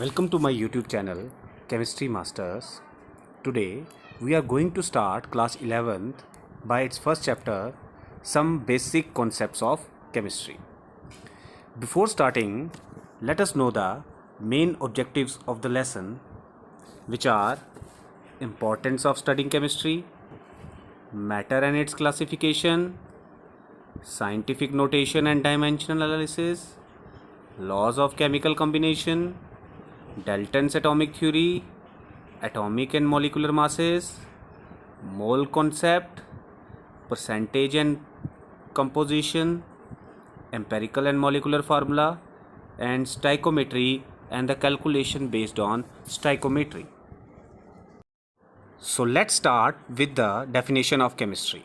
Welcome to my YouTube channel Chemistry Masters. Today we are going to start class 11th by its first chapter, some basic concepts of chemistry. Before starting, let us know the main objectives of the lesson, which are importance of studying chemistry, matter and its classification, scientific notation and dimensional analysis, laws of chemical combination, Dalton's atomic theory, atomic and molecular masses, mole concept, percentage and composition, empirical and molecular formula, and stoichiometry and the calculation based on stoichiometry. So let's start with the definition of chemistry.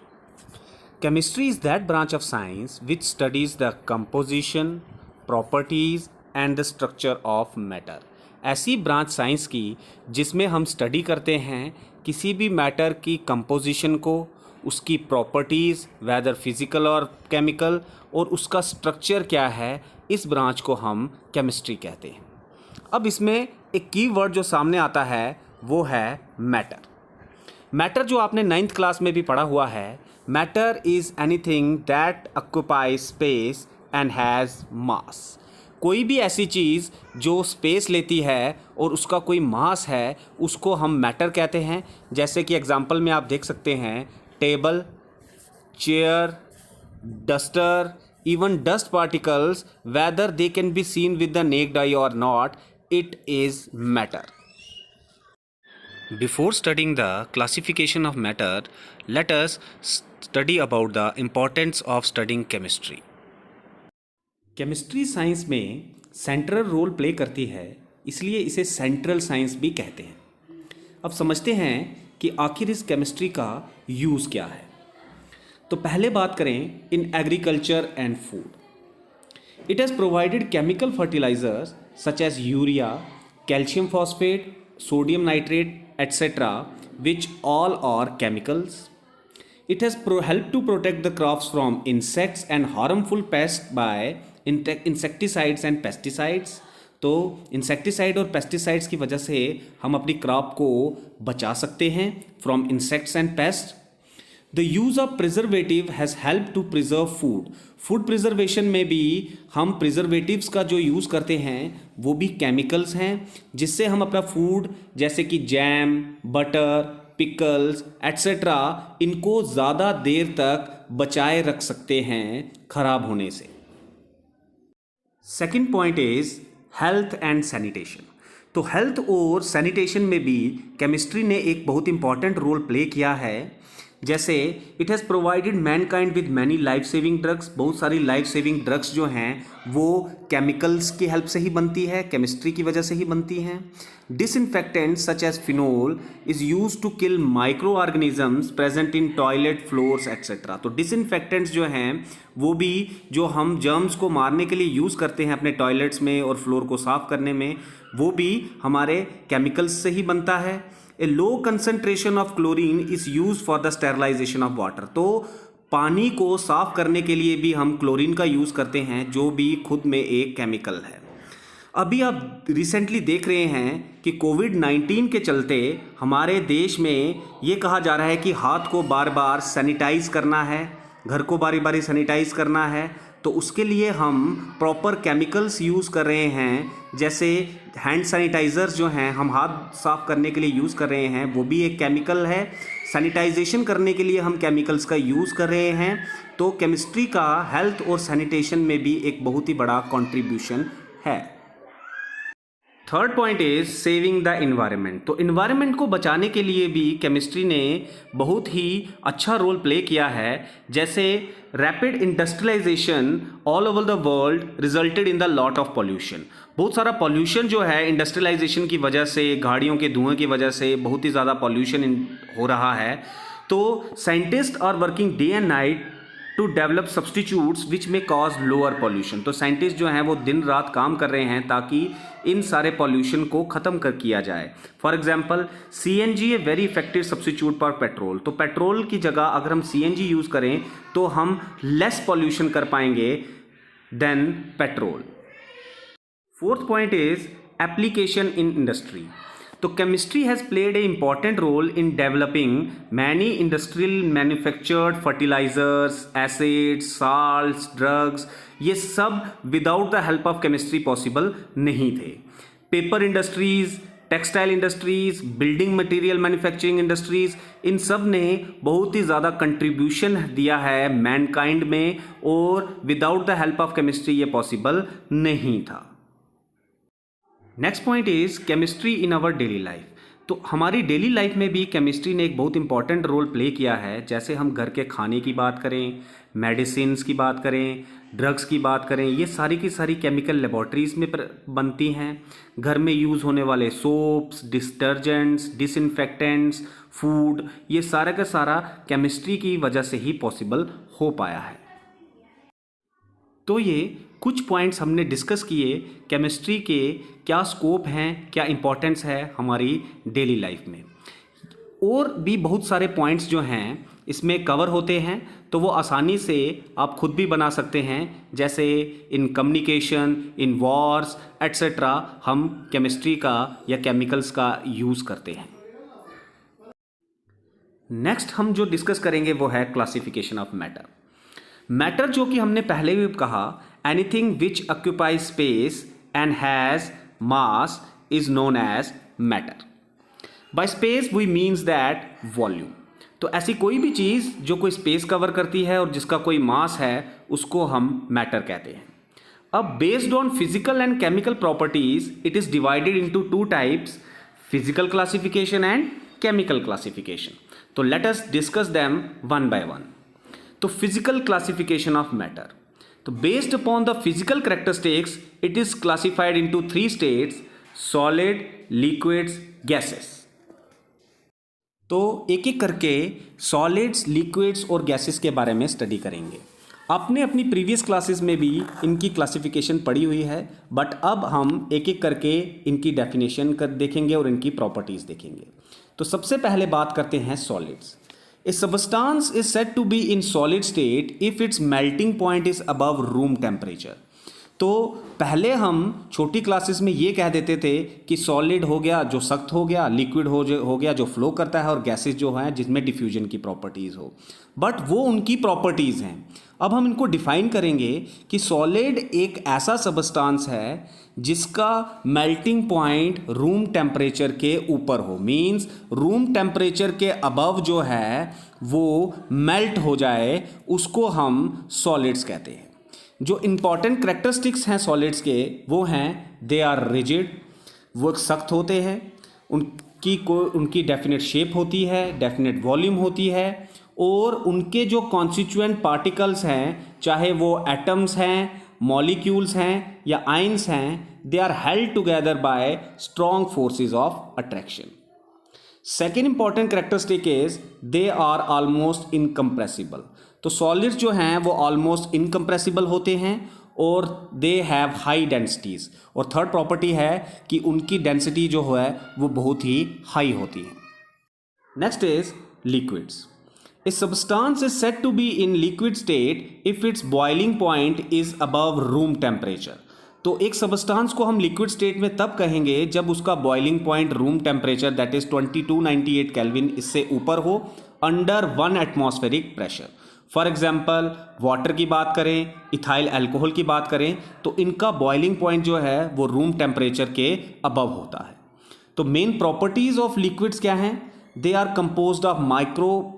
Chemistry is that branch of science which studies the composition, properties and the structure of matter. ऐसी branch science की जिसमें हम study करते हैं किसी भी matter की composition को, उसकी प्रॉपर्टीज़ वेदर फिज़िकल और केमिकल, और उसका स्ट्रक्चर क्या है, इस ब्रांच को हम केमिस्ट्री कहते हैं। अब इसमें एक की वर्ड जो सामने आता है वो है मैटर। मैटर जो आपने 9th क्लास में भी पढ़ा हुआ है, matter is anything that occupies space and has मास। कोई भी ऐसी चीज़ जो स्पेस लेती है और उसका कोई मास है, उसको हम मैटर कहते हैं। जैसे कि एग्जांपल में आप देख सकते हैं table, chair, duster, even dust particles, whether they can be seen with the naked eye और not, it is matter. Before studying the classification of matter, let us study about the importance of studying chemistry. Chemistry science में central role play करती है, इसलिए इसे central science भी कहते हैं। अब समझते हैं कि आखिर इस केमिस्ट्री का यूज़ क्या है। तो पहले बात करें in agriculture and food. It has provided chemical fertilisers such as urea, calcium phosphate, sodium nitrate, etc., which all are chemicals. It has helped to protect the crops from insects and harmful pests by insecticides and pesticides. तो insecticide और pesticides की वजह से हम अपनी crop को बचा सकते हैं from insects and pest. The use of preservative has help to preserve food. Food preservation में भी हम प्रिजर्वेटिव्स का जो यूज़ करते हैं वो भी केमिकल्स हैं, जिससे हम अपना फूड जैसे कि जैम, बटर, पिकल्स एट्सेट्रा, इनको ज़्यादा देर तक बचाए रख सकते हैं खराब होने से। Second point is health and sanitation. तो हेल्थ और सैनिटेशन में भी केमिस्ट्री ने एक बहुत इंपॉर्टेंट रोल प्ले किया है। जैसे it has provided Mankind with many life saving drugs. बहुत सारी लाइफ सेविंग ड्रग्स जो हैं वो केमिकल्स की हेल्प से ही बनती है, केमिस्ट्री की वजह से ही बनती हैं। Disinfectant such as phenol is use to kill micro organisms present in toilet floors etcetera. तो डिसइंफेक्टेंट्स जो हैं वो भी जो हम जर्म्स को मारने के लिए यूज़ करते हैं अपने टॉयलेट्स में और फ्लोर को साफ़ करने में, वो भी हमारे केमिकल्स से ही बनता है। A low concentration of chlorine is use for the sterilisation of water. तो पानी को साफ करने के लिए भी हम क्लोरीन का यूज़ करते हैं, जो भी खुद में एक केमिकल है। अभी आप रिसेंटली देख रहे हैं कि कोविड-19 के चलते हमारे देश में ये कहा जा रहा है कि हाथ को बार बार सैनिटाइज करना है, घर को बारी बारी सैनिटाइज करना है। तो उसके लिए हम प्रॉपर केमिकल्स यूज़ कर रहे हैं, जैसे हैंड सैनिटाइज़र्स जो हैं हम हाथ साफ़ करने के लिए यूज़ कर रहे हैं, वो भी एक केमिकल है। सैनिटाइजेशन करने के लिए हम केमिकल्स का यूज़ कर रहे हैं। तो केमिस्ट्री का हेल्थ और सैनिटेशन में भी एक बहुत ही बड़ा कंट्रीब्यूशन है। Third point is saving the environment. तो इन्वायरमेंट को बचाने के लिए भी केमिस्ट्री ने बहुत ही अच्छा रोल प्ले किया है। जैसे rapid industrialisation all over the world resulted in the lot of pollution. बहुत सारा पॉल्यूशन जो है इंडस्ट्रियलाइजेशन की वजह से, गाड़ियों के धुएं की वजह से बहुत ही ज़्यादा पॉल्यूशन हो रहा है। तो scientist are working day and night to develop substitutes which may cause lower pollution. तो साइंटिस्ट जो हैं वो दिन रात काम कर रहे हैं ताकि इन सारे पॉल्यूशन को ख़त्म कर किया जाए। For example CNG a very effective substitute for petrol. तो पेट्रोल की जगह अगर हम CNG यूज़ करें तो हम लेस पॉल्यूशन कर पाएंगे then petrol. Fourth point is application in industry. तो chemistry has played an important role in developing many industrial manufactured fertilizers, acids, salts, drugs. ये सब without the help of chemistry possible नहीं थे. Paper industries, textile industries, building material manufacturing industries, इन सब ने बहुत ही ज़्यादा कंट्रीब्यूशन दिया है मैनकाइंड में, और without the help of chemistry ये पॉसिबल नहीं था. Next point is chemistry in our daily life. तो हमारी डेली लाइफ में भी केमिस्ट्री ने एक बहुत इंपॉर्टेंट रोल प्ले किया है. जैसे हम घर के खाने की बात करें, मेडिसिन्स की बात करें, ड्रग्स की बात करें, ये सारी की सारी केमिकल लेबॉर्ट्रीज़ में बनती हैं. घर में यूज़ होने वाले सोप्स, डिटर्जेंट्स, डिसइंफेक्टेंट्स, फूड, ये सारा का सारा केमिस्ट्री की वजह से ही पॉसिबल हो पाया है. तो ये कुछ पॉइंट्स हमने डिस्कस किए केमिस्ट्री के, क्या स्कोप हैं, क्या इम्पोर्टेंस है हमारी डेली लाइफ में. और भी बहुत सारे पॉइंट्स जो हैं इसमें कवर होते हैं, तो वो आसानी से आप खुद भी बना सकते हैं. जैसे in communication, in Wars etcetera हम केमिस्ट्री का या केमिकल्स का यूज़ करते हैं. नेक्स्ट हम जो डिस्कस करेंगे वो है क्लासिफिकेशन ऑफ मैटर. मैटर जो कि हमने पहले भी कहा, anything which occupies space and has mass is known as matter. By space we means that volume. तो ऐसी कोई भी चीज़ जो कोई स्पेस कवर करती है और जिसका कोई मास है उसको हम मैटर कहते हैं. अब based on physical and chemical properties it is divided into two types, physical classification and chemical classification. तो let us discuss them one by one. तो फिजिकल क्लासिफिकेशन ऑफ मैटर. तो based upon the physical characteristics it is classified into three states, solid, liquids, gases. तो एक एक करके solids, liquids और gases के बारे में स्टडी करेंगे. आपने अपनी प्रीवियस क्लासेस में भी इनकी क्लासिफिकेशन पढ़ी हुई है, बट अब हम एक एक करके इनकी डेफिनेशन देखेंगे और इनकी प्रॉपर्टीज़ देखेंगे. तो सबसे पहले बात करते हैं solids. A substance is said to be in solid state if its melting point is above room temperature. तो पहले हम छोटी क्लासेस में ये कह देते थे कि सॉलिड हो गया जो सख्त हो गया, लिक्विड हो गया जो फ्लो करता है, और गैसेस जो हैं जिसमें डिफ्यूजन की प्रॉपर्टीज़ हो. बट वो उनकी प्रॉपर्टीज़ हैं. अब हम इनको डिफाइन करेंगे कि सॉलिड एक ऐसा सबस्टांस है जिसका मेल्टिंग पॉइंट रूम टेम्परेचर के ऊपर हो. मींस रूम टेम्परेचर के अबव जो है वो मेल्ट हो जाए, उसको हम सॉलिड्स कहते हैं. जो इम्पॉर्टेंट करेक्टरिस्टिक्स हैं सॉलिड्स के वो हैं, दे आर रिजिड, वो सख्त होते हैं, उनकी डेफिनेट शेप होती है, डेफिनेट वॉल्यूम होती है, और उनके जो कॉन्स्टिट्यूएंट पार्टिकल्स हैं, चाहे वो एटम्स हैं, मॉलिक्यूल्स हैं या आयंस हैं, they are held together by strong forces of attraction. Second important characteristic is they are almost incompressible. तो सॉलिड्स जो हैं वो ऑलमोस्ट इनकम्प्रेसिबल होते हैं और दे हैव हाई डेंसिटीज़. और थर्ड प्रॉपर्टी है कि उनकी डेंसिटी जो है वो बहुत ही हाई होती है. Next is liquids. A substance is said to be in liquid state if its boiling point is above room temperature. तो एक सबस्टांस को हम लिक्विड स्टेट में तब कहेंगे जब उसका boiling point room temperature that is 2298 kelvin इससे ऊपर हो, under 1 atmospheric pressure. For example water की बात करें, इथाइल अल्कोहल की बात करें, तो इनका बॉइलिंग पॉइंट जो है वो रूम टेम्परेचर के अबव होता है. तो मेन प्रॉपर्टीज ऑफ लिक्विड्स क्या हैं? They are composed of microscopic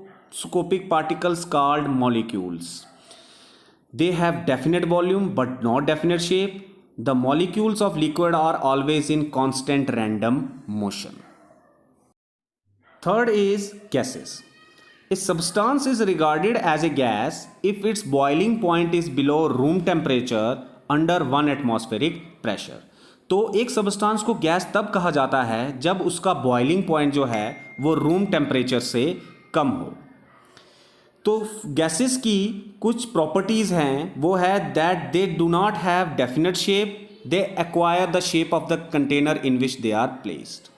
particles called molecules. They have definite volume but not definite shape. The molecules of liquid are always in constant random motion. Third is gases. A substance is regarded as a gas if its boiling point is below room temperature under 1 atmospheric pressure. तो एक substance को gas तब कहा जाता है जब उसका boiling point जो है वो रूम टेम्परेचर से कम हो. तो गैसेस की कुछ प्रॉपर्टीज़ हैं, वो है that they do not have definite shape, they acquire the shape of the container in which they are placed.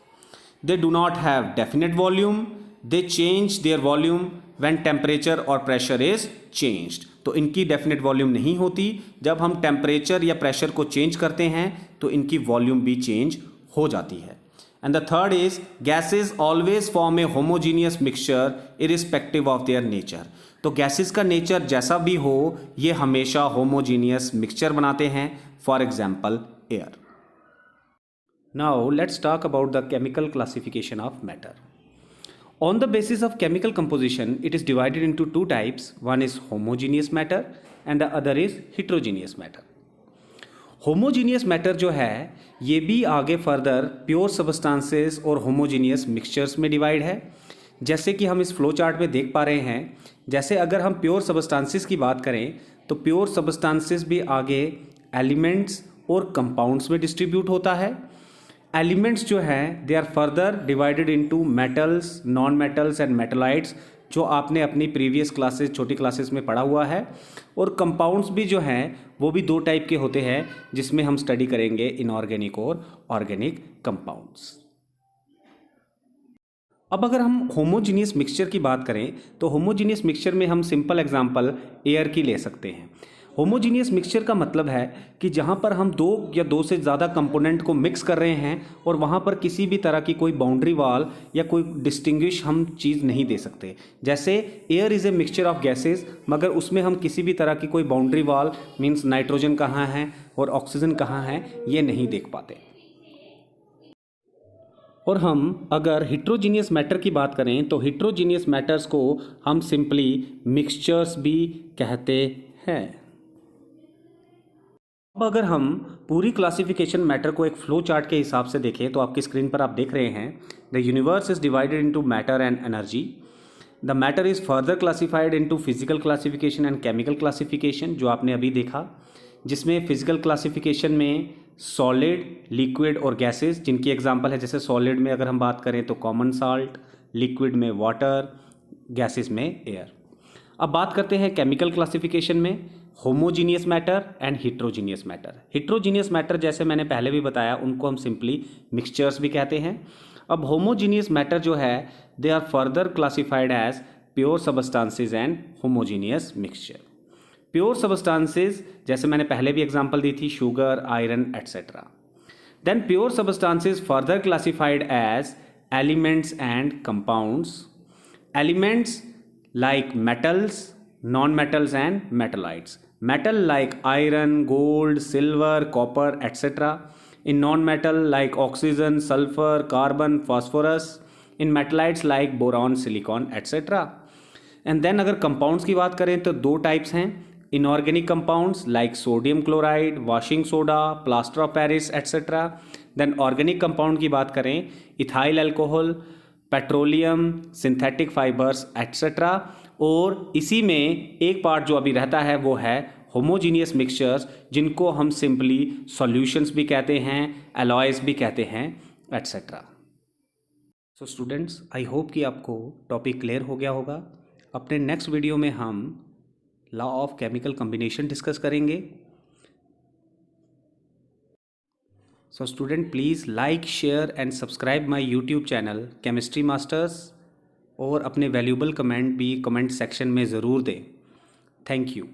They do not have definite volume, they change their volume when temperature और pressure is changed. तो इनकी definite volume नहीं होती. जब हम temperature या pressure को change करते हैं तो इनकी वॉल्यूम भी चेंज हो जाती है। And the third is gases always form A homogeneous mixture irrespective of their nature. तो गैसेस का नेचर जैसा भी हो ये हमेशा होमोजीनियस मिक्सचर बनाते हैं, for example air. Now let's talk about the chemical classification of matter. On the basis of chemical composition, it is divided into two types. One is homogeneous matter and the other is heterogeneous matter. Homogeneous matter जो है ये भी आगे further pure substances और homogeneous mixtures में divide है। जैसे कि हम इस फ्लो चार्ट में देख पा रहे हैं, जैसे अगर हम प्योर सब्सटेंसेस की बात करें तो प्योर सब्सटेंसेस भी आगे एलिमेंट्स और कंपाउंड्स में डिस्ट्रीब्यूट होता है। एलिमेंट्स जो हैं they are further divided into metals, non metals and metalloids, जो आपने अपनी प्रीवियस क्लासेस, छोटी क्लासेस में पढ़ा हुआ है। और कंपाउंड्स भी जो हैं वो भी दो टाइप के होते हैं, जिसमें हम स्टडी करेंगे इनऑर्गेनिक और ऑर्गेनिक कंपाउंड्स। अब अगर हम होमोजीनियस मिक्सचर की बात करें तो होमोजीनियस मिक्सचर में हम सिंपल एग्जांपल एयर की ले सकते हैं। होमोजीनियस मिक्सचर का मतलब है कि जहाँ पर हम दो या दो से ज़्यादा कंपोनेंट को मिक्स कर रहे हैं और वहाँ पर किसी भी तरह की कोई बाउंड्री वॉल या कोई डिस्टिंग्विश हम चीज़ नहीं दे सकते। जैसे air is a mixture of gases, मगर उसमें हम किसी भी तरह की कोई बाउंड्री वॉल मीन्स नाइट्रोजन कहाँ है और ऑक्सीजन कहाँ है ये नहीं देख पाते। और हम अगर हिट्रोजीनियस मैटर की बात करें तो हिट्रोजीनियस मैटर्स को हम सिंपली मिक्सचर्स भी कहते हैं। अब अगर हम पूरी क्लासिफिकेशन मैटर को एक फ्लो चार्ट के हिसाब से देखें तो आपकी स्क्रीन पर आप देख रहे हैं the universe is divided into matter and energy. The matter is further classified into physical classification and chemical classification, जो आपने अभी देखा, जिसमें फिजिकल क्लासिफिकेशन में सॉलिड, लिक्विड और गैसेस, जिनकी एग्जांपल है जैसे सॉलिड में अगर हम बात करें तो कॉमन साल्ट, लिक्विड में वाटर, गैसेस में एयर। अब बात करते हैं केमिकल क्लासिफिकेशन में homogeneous matter and heterogeneous matter. Heterogeneous matter जैसे मैंने पहले भी बताया उनको हम सिंपली मिक्सचर्स भी कहते हैं। अब होमोजीनियस मैटर जो है they are further classified as pure substances and homogeneous mixture. Pure substances जैसे मैंने पहले भी एग्जांपल दी थी, sugar, iron etcetera. Then pure substances further classified as elements and compounds. Elements like metals, non-metals and metallites. Metal like iron, gold, silver, copper, etc. In non-metal like oxygen, sulfur, carbon, phosphorus. In metallites like boron, silicon, etc. And then अगर compounds की बात करें तो दो types हैं। Inorganic compounds like sodium chloride, washing soda, plaster of Paris, etc. Then organic compound की बात करें ethyl alcohol, petroleum, synthetic fibres etcetera. और इसी में एक पार्ट जो अभी रहता है वो है होमोजीनियस मिक्सचर्स, जिनको हम सिंपली सॉल्यूशंस भी कहते हैं, एलॉयज भी कहते हैं etcetera. So students, I hope कि आपको टॉपिक क्लियर हो गया होगा। अपने नेक्स्ट वीडियो में हम law of chemical combination discuss करेंगे। So student, please like, share and subscribe my YouTube channel Chemistry Masters और अपने वैल्यूबल कमेंट भी कमेंट सेक्शन में ज़रूर दें। Thank you.